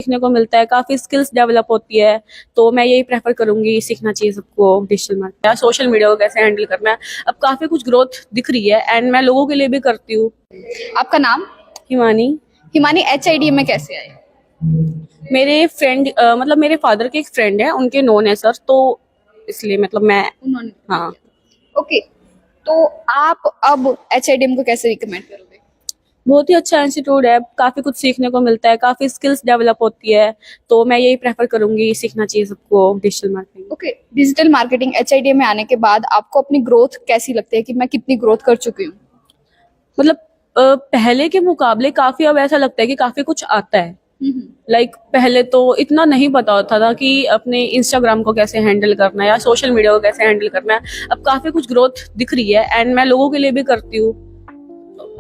सीखने को मिलता है, काफी स्किल्स डेवलप होती है। तो मैं यही प्रेफर करूंगी, सीखना चाहिए सबको डिजिटल मार्केटिंग, सोशल मीडिया को कैसे हैंडल करना है। अब काफी कुछ ग्रोथ दिख रही है एंड मैं लोगों के लिए भी करती हूँ। आपका नाम? हिमानी। हिमानी HIDM में कैसे आए? मेरे फ्रेंड मतलब मेरे फादर के एक फ्रेंड है, उनके नोन है सर, तो इसलिए मतलब मैं। उन्होंने। हाँ। ओके, तो आप अब HIDM को कैसे रिकमेंड करोगे? बहुत ही अच्छा इंस्टीट्यूट है, काफी कुछ सीखने को मिलता है, काफी स्किल्स डेवलप होती है। तो मैं यही प्रेफर करूंगी, सीखना चाहिए सबको digital marketing. Okay, digital marketing HIDM में आने के बाद आपको अपनी ग्रोथ कैसी लगती है कि मैं कितनी ग्रोथ कर चुकी हूँ? मतलब पहले के मुकाबले काफी अब ऐसा लगता है कि काफी कुछ आता है। लाइक पहले तो इतना नहीं पता होता था कि अपने इंस्टाग्राम को कैसे हैंडल करना है या सोशल मीडिया को कैसे हैंडल करना है। अब काफी कुछ ग्रोथ दिख रही है एंड मैं लोगों के लिए भी करती हूँ।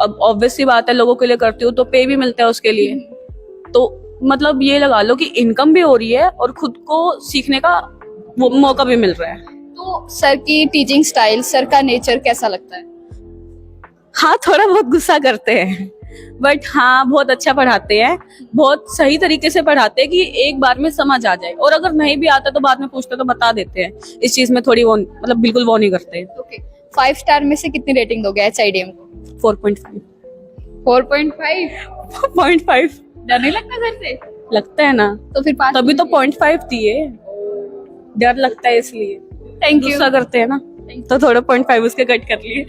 अब ऑब्वियसली बात है, लोगों के लिए करती हूँ तो पे भी मिलता है उसके लिए। तो मतलब ये लगा लो कि इनकम भी हो रही है और खुद को सीखने का वो मौका भी मिल रहा है। तो सर की टीचिंग स्टाइल, सर का नेचर कैसा लगता है? हाँ, थोड़ा बहुत गुस्सा करते हैं बट हाँ, बहुत अच्छा पढ़ाते हैं, बहुत सही तरीके से पढ़ाते हैं कि एक बार में समझ आ जाए, और अगर नहीं भी आता तो बाद में पूछते तो बता देते हैं। इस चीज में थोड़ी वो मतलब बिल्कुल वो नहीं करते। ओके, 5 स्टार में से कितनी रेटिंग दोगे HIDM को? 4.5। 4.5? 0.5 डर नहीं लगता सर से? लगता है ना, तो फिर 5? तभी तो 0.5 दिए। डर लगता है इसलिए, थैंक यू। गुस्सा करते हैं ना, तो थोड़ा 0.5 उसके कट कर लिए।